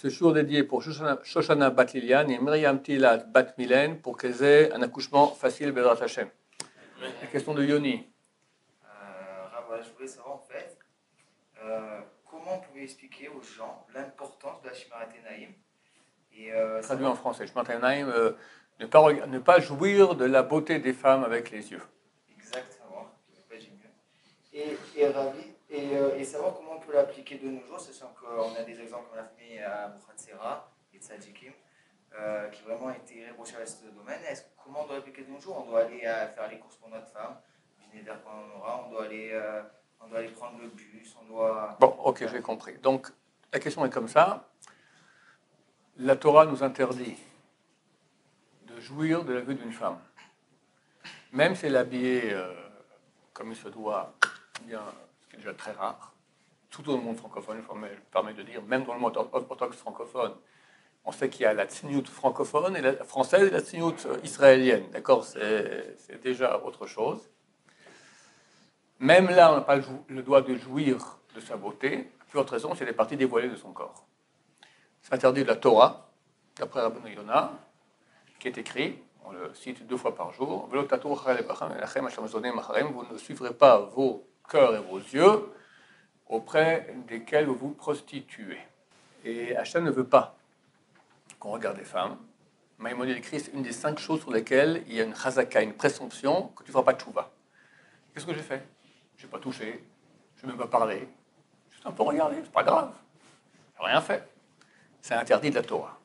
ce jour dédié pour Shoshana Bat Lilian et Myriam Tilat Bat Milen pour qu'elles aient un accouchement facile, Bezrat Hashem. La question de Yoni. Je voulais savoir en fait, comment on pouvait expliquer aux gens l'importance de la Shimarat Enaim. Traduit en français, Shimarat Enaim, ne pas jouir de la beauté des femmes avec les yeux. Exactement, j'ai mieux. Et savoir comment on peut l'appliquer de nos jours, sachant qu'on a des exemples comme la famille à Bouchatsera et Tzadjikim, qui vraiment a été ébauchés à ce domaine. Comment on doit l'appliquer de nos jours? On doit aller faire les courses pour notre femme, on doit aller prendre le bus, on doit... Bon, ok, j'ai compris. Donc, la question est comme ça. La Torah nous interdit de jouir de la vue d'une femme. Même si elle est habillée comme il se doit, bien, ce qui est déjà très rare, tout dans le monde francophone, il permet de dire, même dans le monde orthodoxe francophone, on sait qu'il y a la tsniout francophone et la française et la tsniout israélienne. D'accord, c'est déjà autre chose. Même là, on n'a pas le droit de jouir de sa beauté. Plus autre raison, c'est les parties dévoilées de son corps. C'est interdit de la Torah, d'après Rabbeinu Yonah, qui est écrit, on le cite 2 fois par jour, vous ne suivrez pas vos cœurs et vos yeux auprès desquels vous vous prostituez. Et Hachem ne veut pas qu'on regarde les femmes. Maïmonide écrit, c'est une des 5 choses sur lesquelles il y a une chazaka, une présomption que tu ne feras pas de tchouva. Qu'est-ce que j'ai fait? Je n'ai pas touché, je n'ai même pas parlé. Juste un peu regardé, c'est pas grave. Je n'ai rien fait. C'est interdit de la Torah.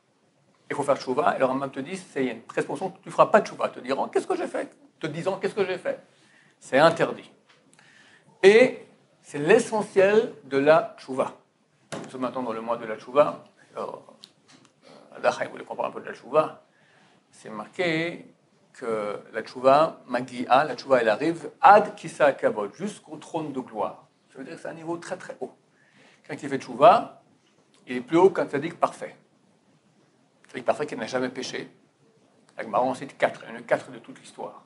Il faut faire tchouva, et le Rambam te dit, c'est une présomption que tu ne feras pas de tchouva. Te diront, qu'est-ce que j'ai fait? Te disant, qu'est-ce que j'ai fait? C'est interdit. Et c'est l'essentiel de la tchouva. Nous sommes maintenant dans le mois de la tchouva. Adachai voulait comprendre un peu de la tchouva. C'est marqué que la tchouva, Magia, la tchouva, elle arrive ad kisa kavod, jusqu'au trône de gloire. Ça veut dire que c'est un niveau très très haut. Quelqu'un qui fait tchouva, il est plus haut qu'un tzaddik parfait. Un tzaddik parfait qui n'a jamais péché. Avec Maron, on cite 4, il y en a 4 de toute l'histoire.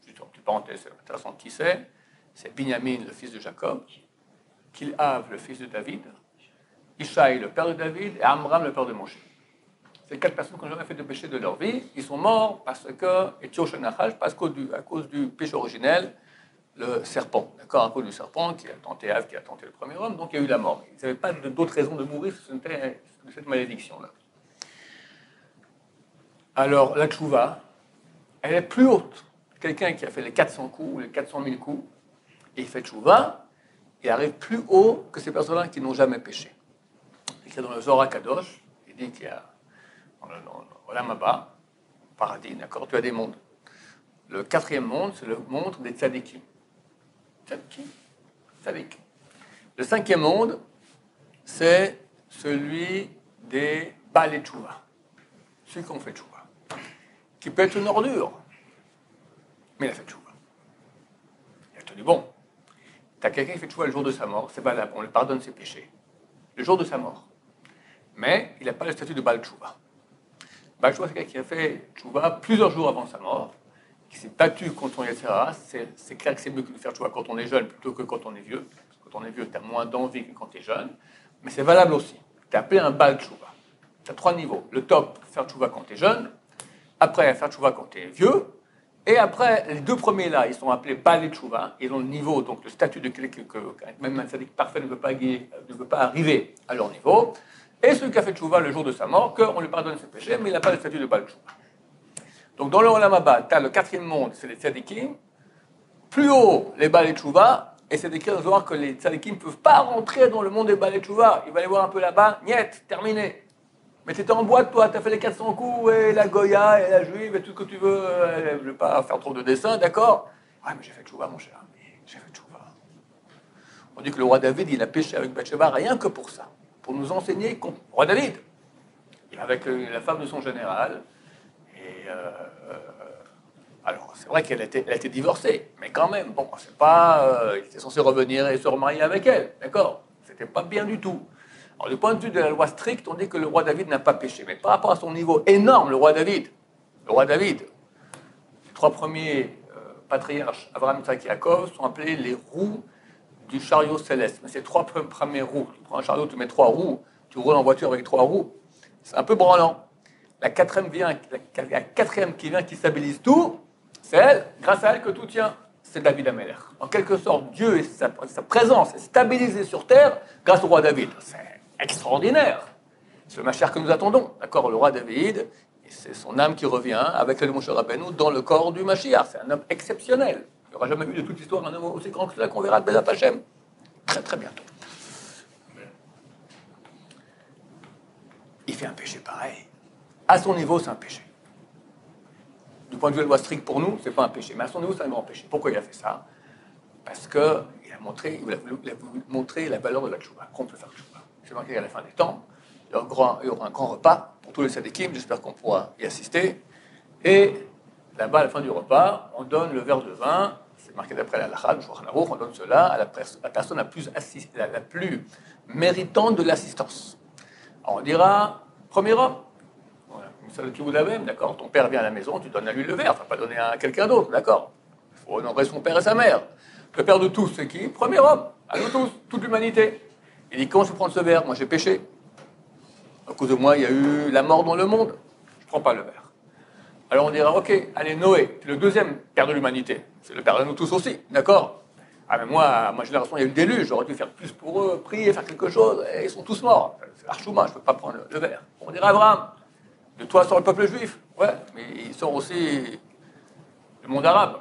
Juste une petite parenthèse, c'est intéressant qui c'est. C'est Binyamin, le fils de Jacob, Kilhav, le fils de David, Ishaï, le père de David, et Amram, le père de Moshe. Ces 4 personnes qui n'ont jamais fait de péché de leur vie, ils sont morts parce que, et Tioshanachash, parce qu'à cause du péché originel, le serpent, d'accord, à cause du serpent qui a tenté Ève, qui a tenté le premier homme, donc il y a eu la mort. Ils n'avaient pas d'autres raisons de mourir, c'était de cette malédiction-là. Alors, la tchouva, elle est plus haute. Quelqu'un qui a fait les 400 coups, ou les 400 000 coups, et il fait tchouva, il arrive plus haut que ces personnes-là qui n'ont jamais péché. C'est dans le Zohar Kadosh, il dit qu'il y a dans l'Olam Haba, paradis, d'accord, tu as des mondes. Le 4e monde, c'est le monde des tzadikim. Tzadik. Le 5e monde, c'est celui des Baalei Tchouva, ceux qui ont fait tchouva, qui peut être une ordure, mais il a fait tchouva. Il a tenu bon. Tu as quelqu'un qui fait tchouva le jour de sa mort, c'est valable, on lui pardonne ses péchés. Le jour de sa mort. Mais il n'a pas le statut de Baal Tchouva. Baal Tchouva, c'est quelqu'un qui a fait tchouva plusieurs jours avant sa mort, qui s'est battu contre son Yetzirah. C'est clair que c'est mieux que de faire tchouva quand on est jeune plutôt que quand on est vieux. Parce que quand on est vieux, tu as moins d'envie que quand tu es jeune. Mais c'est valable aussi. Tu es appelé un Baal Tchouva. Tu as 3 niveaux. Le top, faire tchouva quand tu es jeune. Après, faire tchouva quand tu es vieux. Et après, les 2 premiers là, ils sont appelés Baalei Tchouva. Ils ont le niveau, donc le statut de quelqu'un que même un tzaddik parfait ne peut pas arriver à leur niveau. Et celui qui a fait tchouva le jour de sa mort, qu'on lui pardonne ses péchés, mais il n'a pas le statut de Baal Tchouva. Donc dans le Olam Haba, tu as le 4e monde, c'est les tzadikim. Plus haut, les Baalei Tchouva. Et c'est écrit dans le Zohar que les tzadikim ne peuvent pas rentrer dans le monde des Baalei Tchouva. Il va aller voir un peu là-bas, niet, terminé. Mais tu étais en boîte, toi, tu as fait les 400 coups, et la Goya, et la Juive, et tout ce que tu veux. Je ne vais pas faire trop de dessins, d'accord? Ouais, mais j'ai fait tchouva, mon cher. J'ai fait tchouva. On dit que le roi David, il a péché avec Bathsheba rien que pour ça. Pour nous enseigner qu'on... Roi David, avec la femme de son général. Et alors, c'est vrai qu'elle était divorcée, mais quand même, bon, c'est pas... il était censé revenir et se remarier avec elle, d'accord? C'était pas bien du tout. Alors, du point de vue de la loi stricte, on dit que le roi David n'a pas péché. Mais par rapport à son niveau énorme, le roi David, les 3 premiers patriarches, Abraham, Isaac et Yaakov, sont appelés les roues du chariot céleste. Mais ces 3 premières roues, tu prends un chariot, tu mets 3 roues, tu roules en voiture avec 3 roues, c'est un peu branlant. La quatrième qui vient, qui stabilise tout, c'est elle, grâce à elle que tout tient. C'est David Ameller. En quelque sorte, Dieu et sa présence est stabilisée sur terre grâce au roi David. C'est extraordinaire. C'est le Mashiach que nous attendons. D'accord, le roi David, c'est son âme qui revient avec le Moshe Rabbeinu dans le corps du Mashiach. C'est un homme exceptionnel. Il n'y aura jamais eu de toute l'histoire un homme aussi grand que cela qu'on verra de Bezat Hashem. Très très bientôt. Il fait un péché pareil. À son niveau, c'est un péché. Du point de vue de la loi stricte pour nous, c'est pas un péché. Mais à son niveau, c'est un grand péché. Pourquoi il a fait ça? Parce qu'il a voulu montrer la valeur de la tchouva, qu'on peut faire tchouva. C'est marqué à la fin des temps. Il y aura un grand repas pour tous les sadikim. J'espère qu'on pourra y assister. Et là-bas, à la fin du repas, on donne le verre de vin. C'est marqué d'après la halakha, le Shulchan Aruch, on donne cela à la personne la plus méritante de l'assistance. Alors on dira, premier homme. Ça, tu vous l'avez, d'accord. Ton père vient à la maison, tu donnes à lui le verre, tu ne vas pas donner à quelqu'un d'autre, d'accord. Il faut honorer son père et sa mère. Le père de tous, c'est qui? Premier homme, à nous tous, toute l'humanité. Il dit, quand je prends ce verre, moi j'ai péché. À cause de moi, il y a eu la mort dans le monde. Je ne prends pas le verre. Alors on dira, ok, allez, Noé, c'est le deuxième père de l'humanité. C'est le père de nous tous aussi, d'accord. Ah mais moi, à ma génération, il y a eu le déluge, j'aurais dû faire plus pour eux, prier, faire quelque chose, et ils sont tous morts. C'est Archouma, je ne peux pas prendre le verre. On dira, Abraham, de toi sort le peuple juif. Ouais, mais il sort aussi le monde arabe.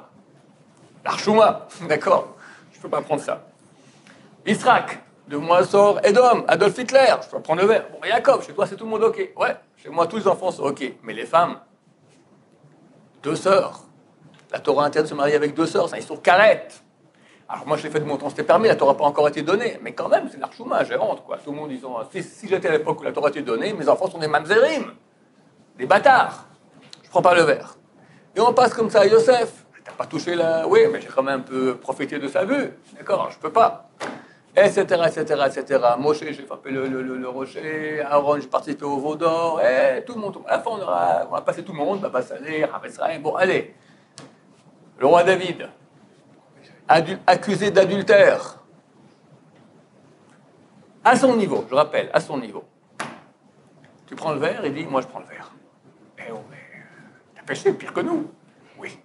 L'Archouma, d'accord. Je ne peux pas prendre ça. Israq, de moi sort Edom, Adolf Hitler. Je peux prendre le verre. Bon, Jacob, chez toi c'est tout le monde ok. Ouais, chez moi tous les enfants sont ok. Mais les femmes, 2 sœurs. La Torah interne se marier avec 2 sœurs, ça, ils sont carrettes. Alors moi je l'ai fait de mon temps, c'était permis, la Torah n'a pas encore été donnée. Mais quand même, c'est l'Archouma, j'ai honte, quoi. Tout le monde disant, si j'étais à l'époque où la Torah était donnée, mes enfants sont des mamzerim. Des bâtards. Je prends pas le verre. Et on passe comme ça à Yosef. T'as pas touché la... Oui, mais j'ai quand même un peu profité de sa vue. D'accord, je peux pas. Etc., etc., etc. Moshe, j'ai frappé le rocher. Aaron, j'ai participé au veau d'or. Et tout le monde. À la fin, on va passer tout le monde. Baba Saleh, Havezraïm. Bon, allez. Le roi David, accusé d'adultère. À son niveau, je rappelle, à son niveau. Tu prends le verre, il dit, moi je prends le verre. Eh oh, mais t'as péché pire que nous. Oui,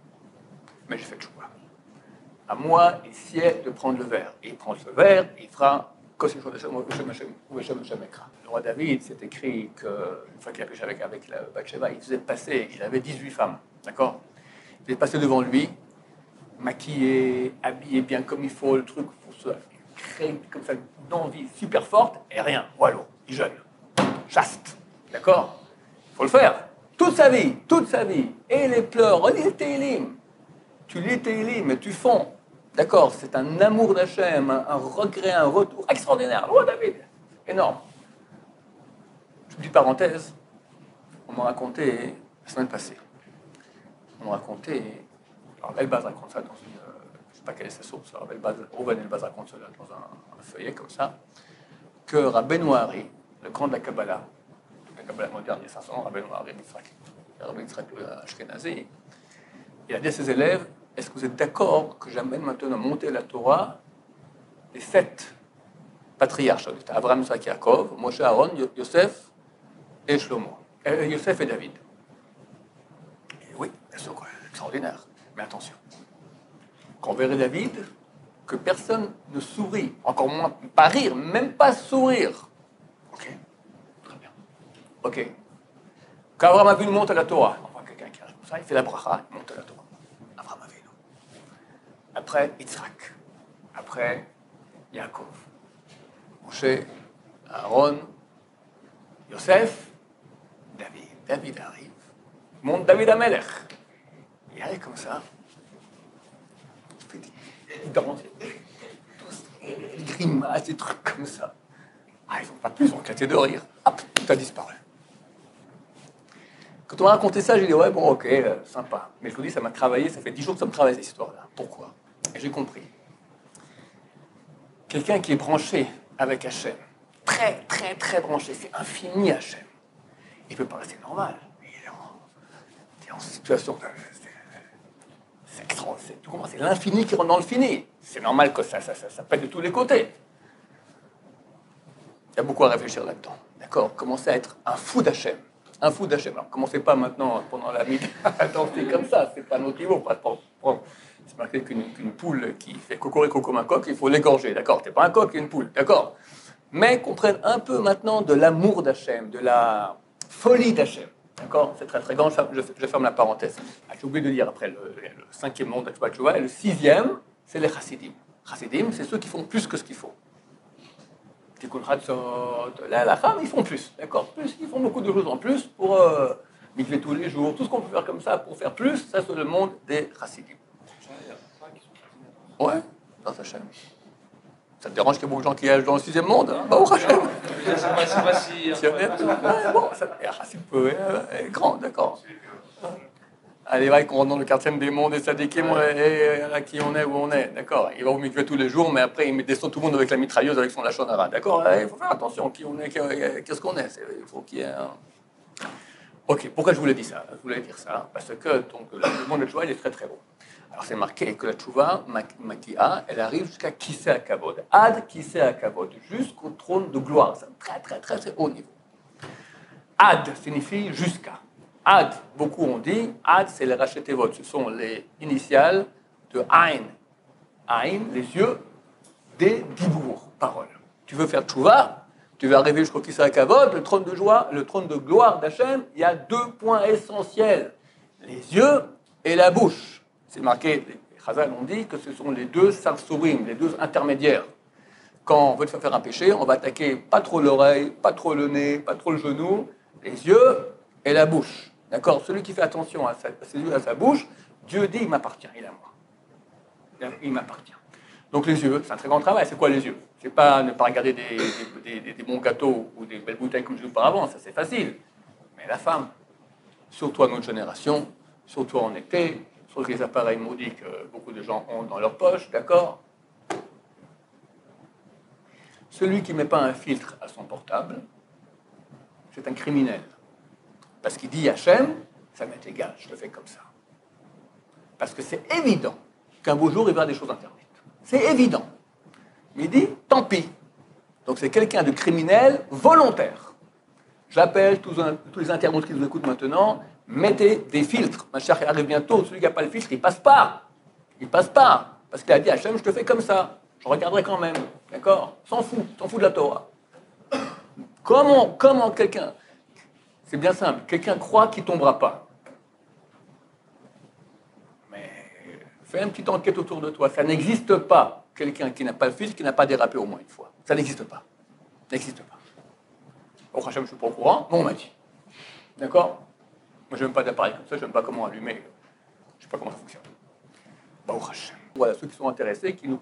mais j'ai fait le choix. À moi, il sied de prendre le verre. Et il prend ce verre, et il fera le roi David, c'est écrit qu'une fois qu'il a péché avec la Bathsheba, il faisait passer, il avait 18 femmes, d'accord. Il faisait passer devant lui, maquillé, habillé bien comme il faut, le truc pour se créer comme ça une envie super forte, et rien, voilà, il jeûne, chaste, d'accord. Il faut le faire. Toute sa vie, et les pleurs, relis le Télim. Tu lis le Télim et tu fonds. D'accord, c'est un amour d'Hachem, un regret, un retour extraordinaire. Oh David, énorme. Je dis parenthèse, on m'a raconté la semaine passée. On m'a raconté, alors Elbaz raconte ça dans une, je ne sais pas quelle est sa source, Rouven Elbaz raconte ça dans un feuillet comme ça, que Rabbeinu Hari, le grand de la Kabbalah moderne, il y a 500 ans, Rabbeinu Hari, Rabbeinu Yitzhak Ashkenazi, il a dit à ses élèves, est-ce que vous êtes d'accord que j'amène maintenant à monter la Torah les 7 patriarches, Abraham, Yitzhak, Yaakov, Moshe, Aaron, Yosef et Shlomo, Yosef et David. Et oui, bien sûr, extraordinaire. Mais attention, quand on verrait David, que personne ne sourit, encore moins pas rire, même pas sourire. Ok, très bien. Ok. Quand Abraham Avinu monte à la Torah, on voit quelqu'un qui arrive comme ça, il fait la bracha, il monte à la Torah. Abraham Avinu. Après, Yitzhak. Après, Yaakov. Moshe, Aaron, Yosef, David. David arrive. Monte David Amelech. Il arrive comme ça. Il danse. Il grimace, des trucs comme ça. Ah, ils n'ont pas plus, ils ont éclaté de rire. Hop, tout a disparu. Quand on m'a raconté ça, j'ai dit, ouais, bon, ok, sympa. Mais je vous dis, ça m'a travaillé, ça fait 10 jours que ça me travaille, cette histoire-là. Pourquoi? Et j'ai compris. Quelqu'un qui est branché avec Hachem, très, très, très branché, c'est infini Hachem. Il ne peut pas rester normal. Il est en situation... C'est extraordinaire. Tu comprends? C'est l'infini qui rentre dans le fini. C'est normal que ça pète de tous les côtés. Il y a beaucoup à réfléchir là-dedans. D'accord? Commencez à être un fou d'Hachem. Un fou d'Hachem. Alors, commencez pas maintenant, pendant la midi, à danser comme ça. C'est pas notre niveau. C'est marqué qu'une poule qui fait cocorico comme un coq, il faut l'égorger. D'accord? C'est pas un coq, c'est une poule. D'accord? Mais qu'on prenne un peu maintenant de l'amour d'Hachem, de la folie d'Hachem. D'accord? C'est très très grand. Je ferme la parenthèse. Ah, j'ai oublié de dire après le cinquième monde d'Atchouva Tchouva. Et le sixième, c'est les chassidim. Chassidim, c'est ceux qui font plus que ce qu'il faut. Tikkun Hatzot, la femme, ils font plus, d'accord? Plus, ils font beaucoup de choses en plus pour mikvé tous les jours, tout ce qu'on peut faire comme ça pour faire plus, ça c'est le monde des chassidim. Ouais, dans sa chaîne. Ça te dérange qu'il y ait beaucoup de gens qui agent dans le sixième monde? Bah, au Hachem. C'est pas si. Bon, chassid est grand, d'accord. Allez, va qu'on rentre dans le quatrième des mondes et sadikim, et là qui on est, où on est, d'accord. Il va au mikvé tous les jours, mais après il descend tout le monde avec la mitrailleuse, avec son lachonara, d'accord. Il faut faire attention, qui on est, qu'est-ce qu'on est. Il faut qu'il y ait un... Ok, pourquoi je voulais dire ça? Je voulais dire ça parce que donc, le monde de Tchouva, il est très très beau. Alors c'est marqué que la Tchouva, Makia, elle arrive jusqu'à Kisei HaKavod. Ad Kisei HaKavod, jusqu'au trône de gloire. C'est un très très très haut niveau. Ad signifie jusqu'à. Ad, beaucoup ont dit, Ad, c'est les rachetevot, ce sont les initiales de Ain. Ain, les yeux, des dibour, paroles. Tu veux faire tchouva, tu veux arriver jusqu'au Kisei HaKavod, le trône de joie, le trône de gloire d'Hachem, il y a deux points essentiels, les yeux et la bouche. C'est marqué, les Chazal ont dit que ce sont les deux sarsourim, les deux intermédiaires. Quand on veut te faire un péché, on va attaquer pas trop l'oreille, pas trop le nez, pas trop le genou, les yeux et la bouche. D'accord? Celui qui fait attention à ses yeux et à sa bouche, Dieu dit, il m'appartient, il est à moi. Il m'appartient. Donc les yeux, c'est un très grand travail. C'est quoi les yeux? C'est pas ne pas regarder des bons gâteaux ou des belles bouteilles comme je disais auparavant, ça c'est facile. Mais la femme, surtout à notre génération, surtout en été, sur les appareils maudits que beaucoup de gens ont dans leur poche, d'accord? Celui qui ne met pas un filtre à son portable, c'est un criminel. Parce qu'il dit Hachem, ça m'est égal, je le fais comme ça. Parce que c'est évident qu'un beau jour, il verra des choses interdites. C'est évident. Mais il dit, tant pis. Donc c'est quelqu'un de criminel volontaire. J'appelle tous les internautes qui nous écoutent maintenant, mettez des filtres. Ma chère, il arrive bientôt, celui qui n'a pas le filtre, il passe pas. Il passe pas. Parce qu'il a dit Hachem, je te fais comme ça. Je regarderai quand même. D'accord? S'en fout de la Torah. Comment quelqu'un... C'est bien simple. Quelqu'un croit qu'il ne tombera pas. Mais fais une petite enquête autour de toi. Ça n'existe pas. Quelqu'un qui n'a pas le filtre, qui n'a pas dérapé au moins une fois. Ça n'existe pas. Ça n'existe pas. Au Hachem, je ne suis pas au courant. Bon, on m'a dit. D'accord? Moi, je n'aime pas d'appareil comme ça. Je n'aime pas comment allumer. Je ne sais pas comment ça fonctionne. Au Hachem. Voilà, ceux qui sont intéressés, qui nous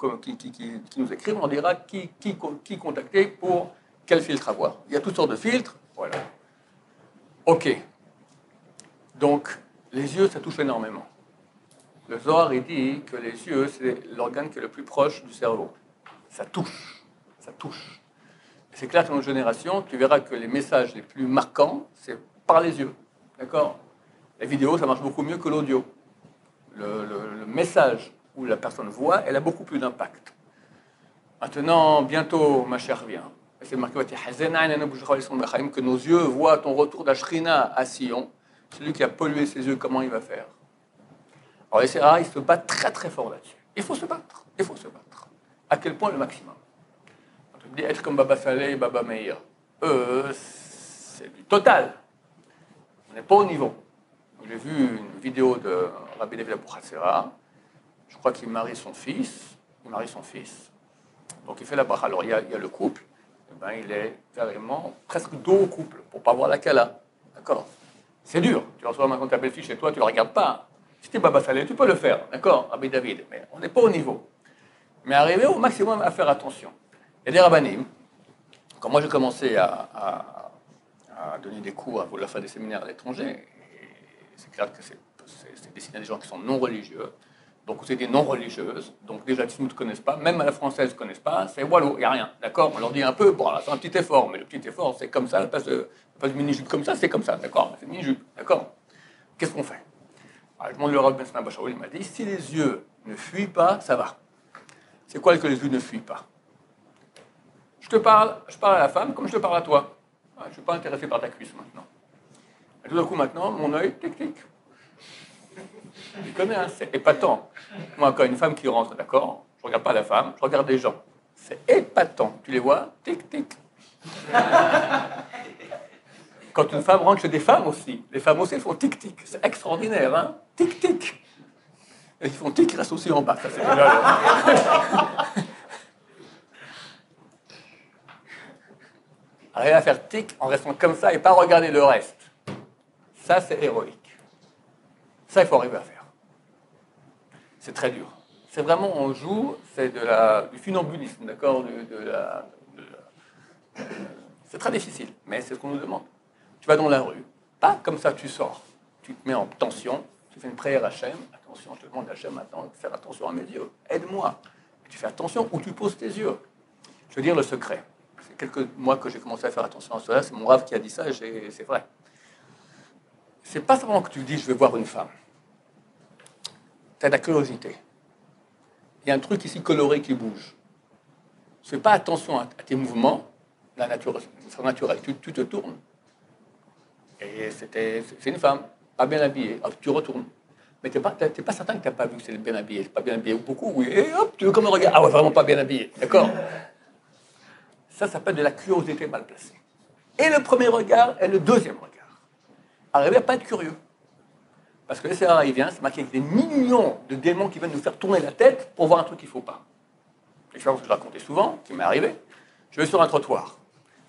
écrivent, on dira qui contacter pour quel filtre avoir. Il y a toutes sortes de filtres. Voilà. Ok. Donc, les yeux, ça touche énormément. Le Zohar, il dit que les yeux, c'est l'organe qui est le plus proche du cerveau. Ça touche. Ça touche. Et c'est clair que dans notre génération, tu verras que les messages les plus marquants, c'est par les yeux. D'accord? La vidéo, ça marche beaucoup mieux que l'audio. Le message où la personne voit, elle a beaucoup plus d'impact. Maintenant, bientôt, ma chère vient. C'est marqué que nos yeux voient ton retour d'Ashrina à Sion. Celui qui a pollué ses yeux, comment il va faire? Alors les Sahara, ils se battent très très fort là-dessus. Il faut se battre. Il faut se battre. À quel point le maximum? On dit être comme Baba Saleh et Baba Meir. Eux, c'est du total. On n'est pas au niveau. J'ai vu une vidéo de Rabbi David Abuchatzera. Je crois qu'il marie son fils. Donc il fait la bracha. Alors il y a le couple. Il est carrément presque dos au couple pour ne pas voir la Kala. D'accord? C'est dur. Tu reçois maintenant ta belle-fille chez toi, tu ne la regardes pas. Si tu es Baba Saleh, tu peux le faire. D'accord? Rabbi David. Mais on n'est pas au niveau. Mais arriver au maximum à faire attention. Il y a des rabbanim. Quand moi j'ai commencé à donner des cours à la fin des séminaires à l'étranger, c'est clair que c'est destiné à des gens qui sont non religieux. Donc c'est des non-religieuses, donc déjà qui ne te connaissent pas, même à la française ne connaissent pas, c'est wallo, il n'y a rien, d'accord? On leur dit un peu, bon là c'est un petit effort, mais le petit effort c'est comme ça, elle passe de mini-jupe comme ça, c'est comme ça, d'accord? C'est mini-jupe, d'accord? Qu'est-ce qu'on fait? Alors, je demande le Rav Ben Sna Bachaoui, il m'a dit, si les yeux ne fuient pas, ça va. C'est quoi que les yeux ne fuient pas? Je parle à la femme comme je te parle à toi. Ah, je ne suis pas intéressé par ta cuisse maintenant. Et tout d'un coup, maintenant, mon œil, tic-tic. Tu connais, hein, c'est épatant. Moi, quand une femme qui rentre, d'accord, je ne regarde pas la femme, je regarde les gens. C'est épatant. Tu les vois, tic-tic. Quand une femme rentre chez des femmes aussi, les femmes aussi font tic-tic. C'est extraordinaire, hein? Tic-tic. Et ils font tic, ils restent aussi en bas. Ça, c'est génial. Arriver à faire tic en restant comme ça et pas regarder le reste. Ça, c'est héroïque. Ça, il faut arriver à faire. C'est très dur. C'est vraiment, on joue, c'est du funambulisme, d'accord? C'est très difficile, mais c'est ce qu'on nous demande. Tu vas dans la rue, pas comme ça tu sors. Tu te mets en tension, tu fais une prière à Hachem. Attention, je te demande à Hachem maintenant de faire attention à mes yeux. Aide-moi. Et tu fais attention où tu poses tes yeux. Je veux dire le secret. C'est quelques mois que j'ai commencé à faire attention à cela. C'est mon rave qui a dit ça et c'est vrai. C'est pas seulement que tu dis je vais voir une femme. Tu as de la curiosité. Il y a un truc ici coloré qui bouge. Fais pas attention à tes mouvements. La nature, c'est naturel. Tu te tournes. Et c'est une femme, pas bien habillée. Hop, tu retournes. Mais tu n'es pas certain que tu n'as pas vu que c'est bien habillé. C'est pas bien habillé beaucoup, oui. Et hop, tu veux comme un regard. Ah ouais, vraiment pas bien habillé. D'accord? Ça s'appelle de la curiosité mal placée. Et le premier regard et le deuxième regard. Arriver à pas être curieux. Parce que l'essai il vient, c'est marqué avec des millions de démons qui viennent nous faire tourner la tête pour voir un truc qu'il ne faut pas. L'expérience que je racontais souvent, qui m'est arrivée. Je vais sur un trottoir.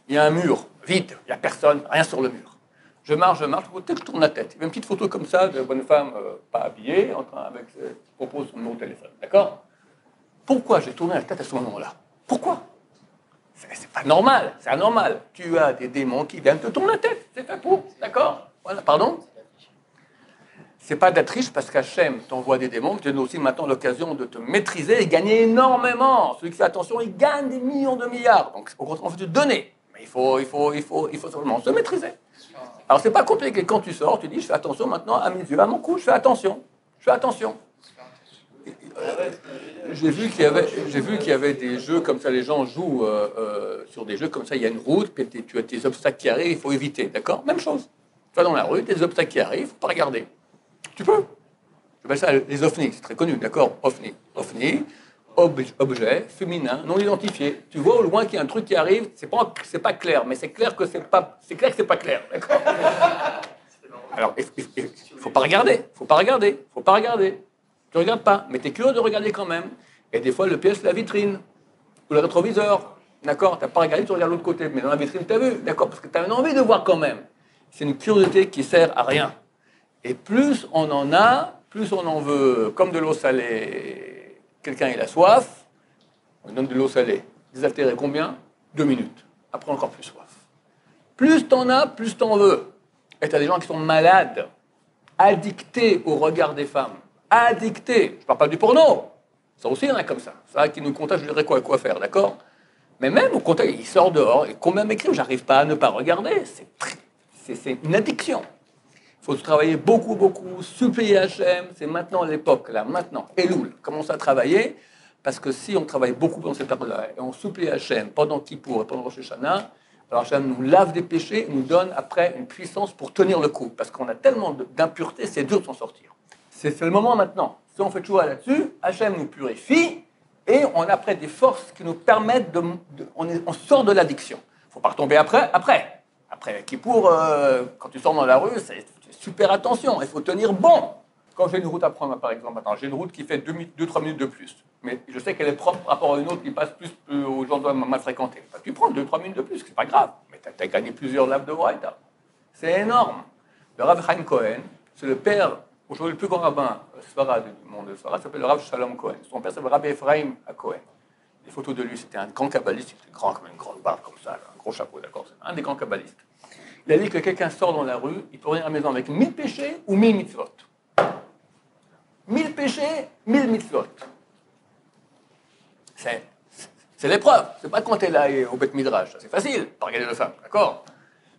Il y a un mur vide, il n'y a personne, rien sur le mur. Je marche, dès que je tourne la tête. Il y a une petite photo comme ça de bonne femme pas habillée, en train avec qui propose son numéro de téléphone. D'accord? Pourquoi j'ai tourné la tête à ce moment-là? Pourquoi? C'est pas normal, c'est anormal. Tu as des démons qui viennent te tourner la tête. C'est fait pour, d'accord? Voilà, pardon? C'est pas d'être riche parce qu'Hachem t'envoie des démons, qui te donne aussi maintenant l'occasion de te maîtriser et gagner énormément. Celui qui fait attention, il gagne des millions de milliards. Donc, au contraire, on veut te donner. Mais il faut simplement se maîtriser. Alors, c'est pas compliqué. Quand tu sors, tu dis, je fais attention maintenant à mes yeux, à mon cou, je fais attention. Je fais attention. J'ai vu qu'il y avait des jeux comme ça, les gens jouent sur des jeux comme ça, il y a une route, puis tu as tes obstacles qui arrivent, il faut éviter, d'accord? Même chose. Tu vas dans la rue, tes obstacles qui arrivent, il ne faut pas regarder. Tu peux. J'appelle ça les ovnis, c'est très connu, d'accord? OVNI. OVNI, objet féminin, non identifié. Tu vois au loin qu'il y a un truc qui arrive, c'est pas clair, mais c'est clair que c'est pas clair, d'accord? Alors, il faut pas regarder, faut pas regarder. Tu regardes pas, mais tu es curieux de regarder quand même. Et des fois, le piège, c'est la vitrine ou le rétroviseur, d'accord? Tu n'as pas regardé, tu regardes l'autre côté, mais dans la vitrine, tu as vu, d'accord? Parce que tu as une envie de voir quand même. C'est une curiosité qui sert à rien. Et plus on en a, plus on en veut, comme de l'eau salée. Quelqu'un, il a soif, on lui donne de l'eau salée. Désaltéré combien? 2 minutes. Après, encore plus soif. Plus t'en as, plus t'en veux. Et tu as des gens qui sont malades, addictés au regard des femmes. Addictés. Je ne parle pas du porno. Ça aussi, il y en a comme ça. Ça qui nous contacte, je dirais quoi faire, d'accord? Mais même au contact, il sort dehors, et combien m'écrivent, j'arrive pas à ne pas regarder. C'est une addiction. Il faut travailler beaucoup, supplier Hachem, c'est maintenant l'époque, là, maintenant. Elul, commence à travailler, parce que si on travaille beaucoup dans cette période-là, et on supplie Hachem pendant Kippour et pendant Rosh Hashanah, alors Hachem nous lave des péchés, nous donne après une puissance pour tenir le coup, parce qu'on a tellement d'impuretés, c'est dur de s'en sortir. C'est le moment maintenant. Si on fait tchouva là-dessus, Hachem nous purifie, et on a après des forces qui nous permettent on sort de l'addiction. Il ne faut pas retomber après. Après Kippour, quand tu sors dans la rue, c'est super attention, il faut tenir bon. Quand j'ai une route à prendre, par exemple, j'ai une route qui fait 2-3 minutes de plus, mais je sais qu'elle est propre par rapport à une autre qui passe plus aux gens mal fréquentés. Tu prends 2-3 minutes de plus, c'est pas grave, mais tu as gagné plusieurs laves de Braïta. C'est énorme. Le Rav Chaim Cohen, c'est le père, aujourd'hui le plus grand rabbin Sfarad du monde de Sfarad, s'appelle le Rav Shalom Cohen. Son père s'appelle Rabbi Ephraim à Cohen. Les photos de lui, c'était un grand kabbaliste, il était grand comme une grande barbe comme ça, un gros chapeau, d'accord, c'est un des grands kabbalistes. Il a dit que quelqu'un sort dans la rue, il peut revenir à la maison avec 1000 péchés ou 1000 mitzvot. 1000 péchés, 1000 mitzvot. C'est l'épreuve. C'est pas quand tu es là au Beth Midrash. C'est facile, pas regarder de femme, d'accord?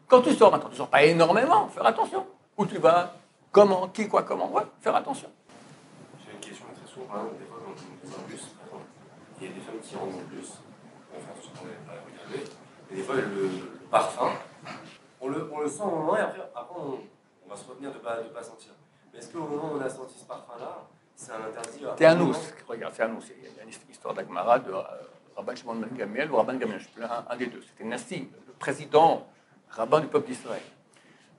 Quand tu sors maintenant, tu sors pas énormément, faire attention. Où tu vas, comment, qui, quoi, comment, ouais, faire attention. J'ai une question très souvent, par exemple, des fois quand on est en bus, il y a des femmes qui rentrent dans le bus, on fait attention à regarder, et des fois le parfum, le sent au moment et après on va se retenir de pas sentir. Mais est-ce qu'au moment où on a senti ce parfum-là, c'est un interdit? C'est Anous. Regarde, c'est Anous. Il y a une histoire d'Agmara de Rabban Shimon ben Gamliel ou Rabban Gamliel, je ne sais plus, un des deux. C'était Nassi, le président, rabbin du peuple d'Israël.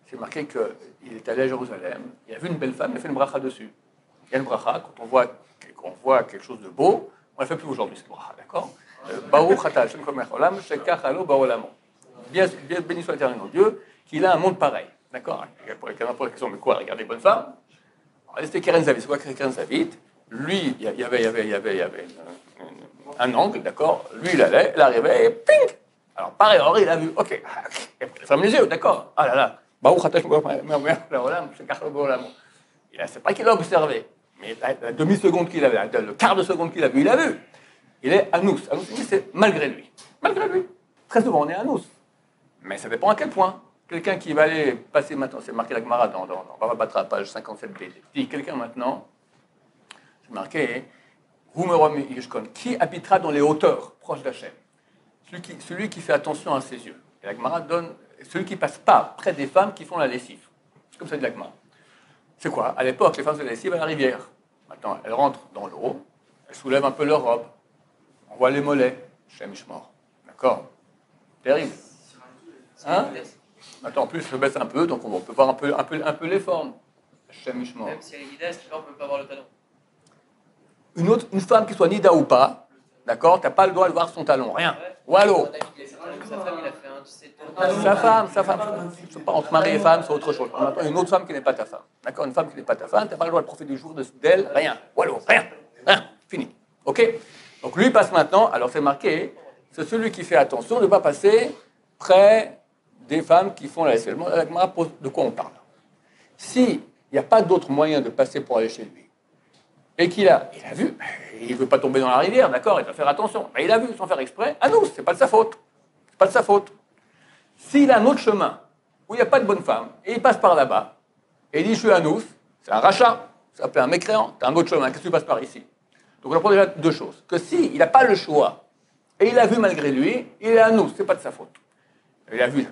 C'est marqué qu'il est allé à Jérusalem, il a vu une belle femme, il a fait une bracha dessus. Il y a une bracha, quand on voit quelque chose de beau, on ne la fait plus aujourd'hui, cette bracha, d'accord? Baruch atah Hashem Komelech Olam, shekach alo ba'olamo. Bien béni soit l'éternel, mon Dieu, qu'il a un monde pareil, d'accord? Pour la question, mais quoi, regardez, bonne femme. C'était Keren Zavit, c'est quoi Keren Zavit? Lui, il y avait un angle, d'accord? Lui, il allait, il arrivait, et ping! Alors, pareil, Henri, il a vu, ok, il ferme les yeux, d'accord? Ah là là, Baruch atah Hashem Komelech Olam, shekach alo ba'olamo. C'est pas qu'il a observé, mais la demi-seconde qu'il avait, le quart de seconde qu'il a vu, il a vu. Il est Anous. Anous, c'est malgré lui. Malgré lui. Très souvent, on est Anous. Mais ça dépend à quel point. Quelqu'un qui va aller passer maintenant, c'est marqué la Gemara dans Baba Batra, page 57b. Dit quelqu'un maintenant, c'est marqué, qui habitera dans les hauteurs, proches d'Hachem. Celui qui fait attention à ses yeux. Et la Gemara donne, celui qui passe pas près des femmes qui font la lessive. C'est comme ça dit la Gemara. C'est quoi? À l'époque, les femmes faisaient la lessive à la rivière. Maintenant, elles rentrent dans l'eau, elles soulèvent un peu leur robe. On voit les mollets. Shem Ishmor. D'accord? Terrible. Hein? Maintenant, en plus, se baisse un peu, donc on peut voir un peu les formes. Shem Ishmor. Même si elle est guidesse, on ne peut pas voir le talon. Une femme qui soit nida ou pas, d'accord? Tu n'as pas le droit de voir son talon, rien. Wallo. Sa femme, il a fait un de ses Sa femme. C'est pas entre mari et femme, c'est autre chose. Maintenant, une autre femme qui n'est pas ta femme. D'accord? Une femme qui n'est pas ta femme, tu n'as pas le droit de profiter du jour d'elle, rien. Wallo, rien. Fini. Ok? Donc lui passe maintenant, alors c'est marqué, c'est celui qui fait attention de ne pas passer près des femmes qui font la lessive. La Gemara pose de quoi on parle. S'il n'y a pas d'autre moyen de passer pour aller chez lui, et qu'il a vu, il ne veut pas tomber dans la rivière, d'accord, il doit faire attention, mais il a vu sans faire exprès, ah non, c'est pas de sa faute. C'est pas de sa faute. S'il a un autre chemin, où il n'y a pas de bonne femme, et il passe par là-bas, et il dit je suis Anous, c'est un rachat, ça s'appelle un mécréant, tu as un autre chemin, qu'est-ce que tu passes par ici? Donc on apprend déjà deux choses. Que si il n'a pas le choix, et il a vu malgré lui, il est à nous, c'est pas de sa faute. Il a vu,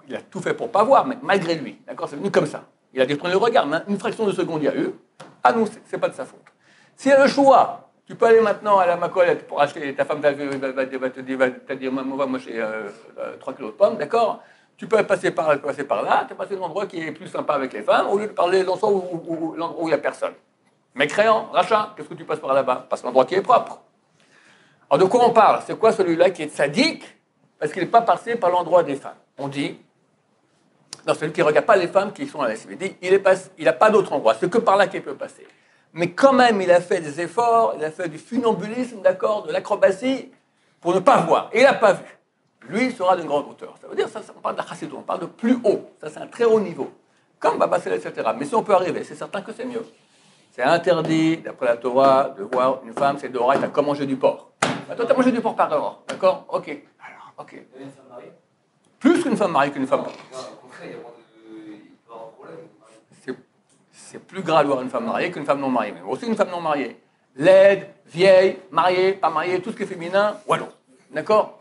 il a tout fait pour pas voir, mais malgré lui, d'accord, c'est venu comme ça. Il a détourné le regard, mais une fraction de seconde il y a eu, à nous, c'est pas de sa faute. S'il a le choix, tu peux aller maintenant à la Macolette pour acheter, ta femme va te dire, moi j'ai 3 kilos de pommes, d'accord? Tu peux passer par là, tu passer dans l'endroit qui est plus sympa avec les femmes, au lieu de parler de l'endroit où il n'y a personne. Mécréant, rachat, qu'est-ce que tu passes par là-bas? Passe l'endroit qui est propre. Alors de quoi on parle? C'est quoi celui-là qui est sadique? Parce qu'il n'est pas passé par l'endroit des femmes. On dit, non, celui qui ne regarde pas les femmes qui sont à la CVD, il n'a pas d'autre endroit, c'est que par là qu'il peut passer. Mais quand même, il a fait des efforts, il a fait du funambulisme, d'accord, de l'acrobatie, pour ne pas voir. Et il n'a pas vu. Lui, il sera d'une grande hauteur. Ça veut dire, ça, on parle de chassidou, on parle de plus haut. Ça, c'est un très haut niveau. Comme Baba Sela, etc. Mais si on peut arriver, c'est certain que c'est mieux. C'est interdit, d'après la Torah, de voir une femme, c'est d'oreille, t'as comme manger du porc. Toi, t'as mangé du porc par dehors, d'accord? Ok. Alors, ok. Une femme mariée? Plus qu'une femme mariée qu'une femme mariée. Non, au contraire, il peut y avoir un problème. C'est plus grave de voir une femme mariée qu'une femme non mariée. Mais aussi une femme non mariée. Laide, vieille, mariée, pas mariée, tout ce qui est féminin, wallo. D'accord?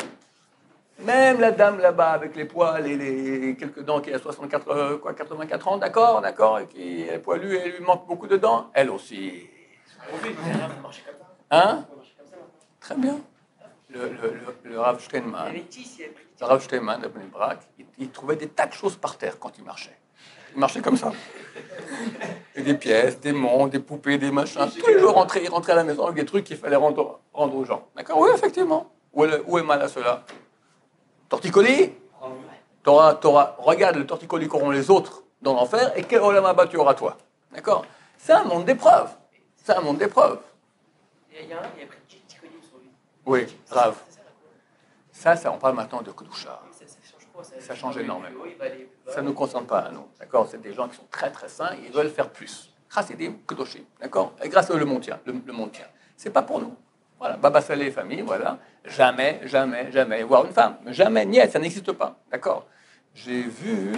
Même la dame là-bas, avec les poils et les quelques dents qui a 84 ans, d'accord, et qui est poilue et lui manque beaucoup de dents, elle aussi. Hein? Très bien. Le Rav Steinman, de Bnei Brak, il trouvait des tas de choses par terre quand il marchait. Il marchait comme ça. Et des pièces, des montres, des poupées, des machins. Tous les jours, il rentrait à la maison avec des trucs qu'il fallait rendre aux gens. D'accord? Oui, effectivement. Où est mal à cela? Torticolis? Regarde le torticolis qu'auront les autres dans l'enfer et quel olam haba tu auras toi. D'accord? C'est un monde d'épreuves. C'est un monde d'épreuves. Il y a pris de Ticolim sur lui. Oui, grave. Ça, on parle maintenant de Kedusha. Ça change énormément. Ça ne nous concerne pas à nous. D'accord? C'est des gens qui sont très très sains, ils veulent faire plus. Chassidim, Kedoshim. D'accord? Et grâce à eux, le monde tient. C'est pas pour nous. Voilà, Baba Salé et famille, voilà. Jamais voir une femme. Jamais, niet, ça n'existe pas. D'accord? J'ai vu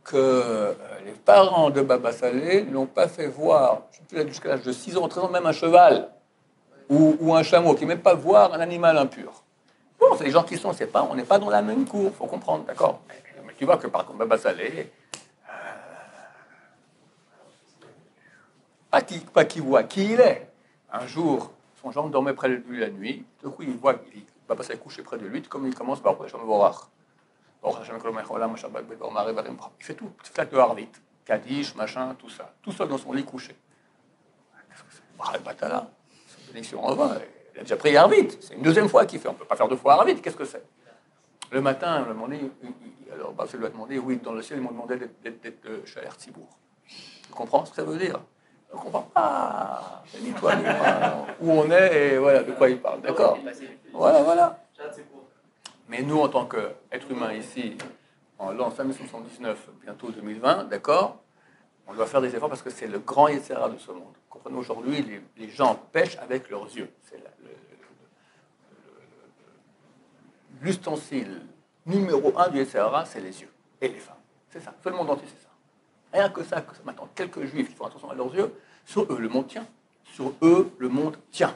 que les parents de Baba Salé ne l'ont pas fait voir, jusqu'à l'âge de 6 ans, 13 ans, même un cheval ou un chameau, qui ne même pas voir un animal impur. Bon, c'est les gens qui sont, c'est pas, on n'est pas dans la même cour, il faut comprendre, d'accord? tu vois que par contre, Baba Salé, pas qui voit qui il est. Un jour, son gendre dormait près de lui la nuit. Du coup, il voit Baba Salé couché près de lui, comme il commence par il fait tout, petit flaque de Harvit, Kaddish, machin, tout ça, tout seul dans son lit couché. Qu'est-ce que c'est? Le Batala, c'est une bénédiction en vain. Il a déjà pris Harvit, c'est une deuxième fois qu'il fait, on ne peut pas faire deux fois Harvit, qu'est-ce que c'est? Le matin, on lui a demandé, alors Baba lui a demandé, oui, dans le ciel, ils m'ont demandé d'être Shaher Tzibour. Tu comprends ce que ça veut dire? On ne comprend pas, ni toi, ni moi, où on est et voilà de quoi il parle, d'accord? Voilà. Mais nous, en tant qu'être humain ici, en l'an 1979, bientôt 2020, d'accord, on doit faire des efforts parce que c'est le grand Yetzirah de ce monde. Comprenez, aujourd'hui, les gens pêchent avec leurs yeux. C'est l'ustensile numéro 1 du Yetzirah, c'est les yeux et les femmes. C'est ça, tout le monde entier, c'est ça. Rien que ça, maintenant, quelques juifs qui font attention à leurs yeux, sur eux, le monde tient. Sur eux, le monde tient.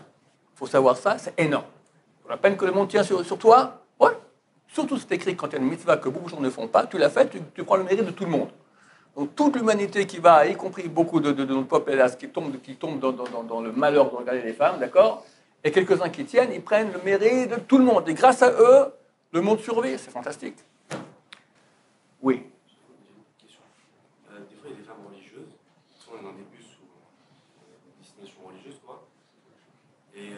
Il faut savoir ça, c'est énorme. Pour la peine que le monde tient sur toi, ouais. Surtout c'est écrit quand il y a une mitzvah que beaucoup de gens ne font pas, tu l'as fait, tu prends le mérite de tout le monde. Donc toute l'humanité qui va, y compris beaucoup de notre peuple hélas, qui tombe dans le malheur de regarder les femmes, d'accord, et quelques-uns qui tiennent, ils prennent le mérite de tout le monde. Et grâce à eux, le monde survit. C'est fantastique. Oui. Des fois, il y a des femmes religieuses, on est dans des bus ou destinations religieuses, quoi. Et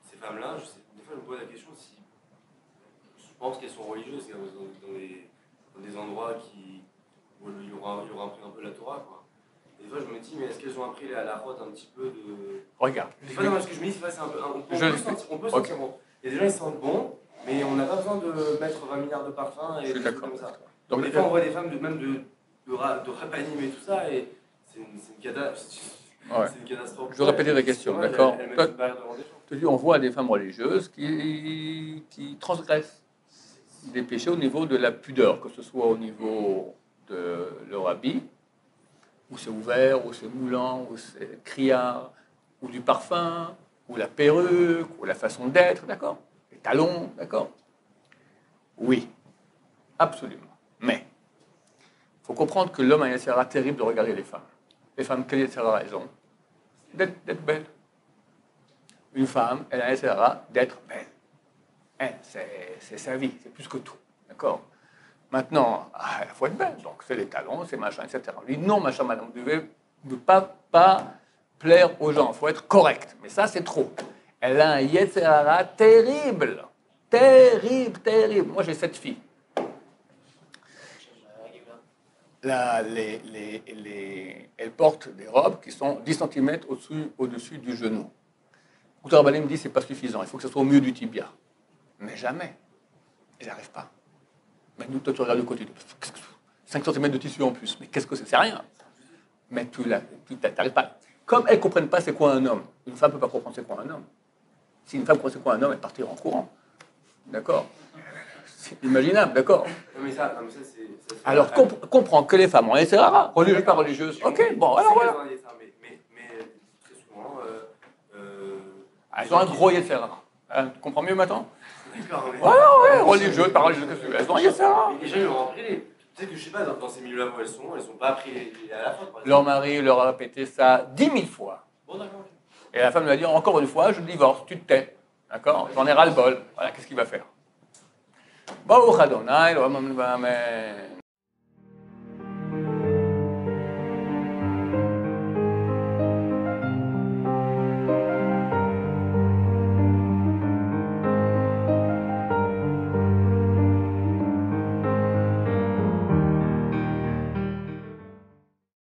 ces femmes-là, des fois, je me pose la question si je pense qu'elles sont religieuses, dans des endroits où il y aura appris un peu la Torah, quoi. Et des fois, je me dis, mais est-ce qu'elles ont appris la halachot un petit peu de... Regarde. Des fois, non, ce que je me dis, c'est un peu... On peut sentir bon. Il y a des gens, ils sentent bon, mais on n'a pas besoin de mettre 20 milliards de parfums et des trucs comme ça. Donc, des fois, on voit des femmes de rapanim et tout ça, et c'est une catastrophe. Ouais. C'est une catastrophe. Je vais répéter la question, d'accord? Je te dis, on voit des femmes religieuses qui transgressent des péchés au niveau de la pudeur, que ce soit au niveau de leur habit, où c'est ouvert, où c'est moulant, où c'est criard, ou du parfum, ou la perruque, ou la façon d'être, d'accord? Les talons, d'accord? Oui, absolument. Mais il faut comprendre que l'homme a un Yetzirah terrible de regarder les femmes. Les femmes, quel Yetzirah elles ont? D'être belles. Une femme, elle a un Yetzirah d'être belle. Elle, c'est sa vie, c'est plus que tout. D'accord? Maintenant, il faut être belle. Donc, c'est les talons, c'est machin, etc. On dit non, machin, madame, vous devez ne pas plaire aux gens. Il faut être correct. Mais ça, c'est trop. Elle a un Yetzirah terrible. Terrible. Moi, j'ai 7 filles. Elle porte des robes qui sont 10 cm au-dessus du genou. Le Rabbanim me dit que ce n'est pas suffisant. Il faut que ce soit au milieu du tibia. Mais jamais. Ils n'arrivent pas. Mais nous, toi, tu regardes le côté. 5 cm de tissu en plus. Mais qu'est-ce que c'est? C'est rien. Mais tu n'arrives pas. Comme elles ne comprennent pas c'est quoi un homme. Une femme ne peut pas comprendre c'est quoi un homme. Si une femme comprend c'est quoi un homme, elle partira en courant. D'accord? C'est imaginable, d'accord? Mais ça, alors, comprends que les femmes ont c'est rare, religieuses, pas religieuses. Ok, bon, alors voilà. Mais très souvent... elles ont un gros Yetzirah. Tu comprends mieux maintenant? D'accord, mais... Ouais, religieuses, pas religieuses, elles ont un Yetzirah. Les gens, ils ont appris peut-être que je sais pas, dans ces milieux-là où elles sont pas appris à la fois. Leur mari leur a répété ça 10 000 fois. Bon, d'accord. Et la femme lui a dit encore une fois, je divorce, tu te tais. D'accord? J'en ai ras le bol. Voilà, qu'est-ce qu'il va faire? Baruch Adonai, Amen.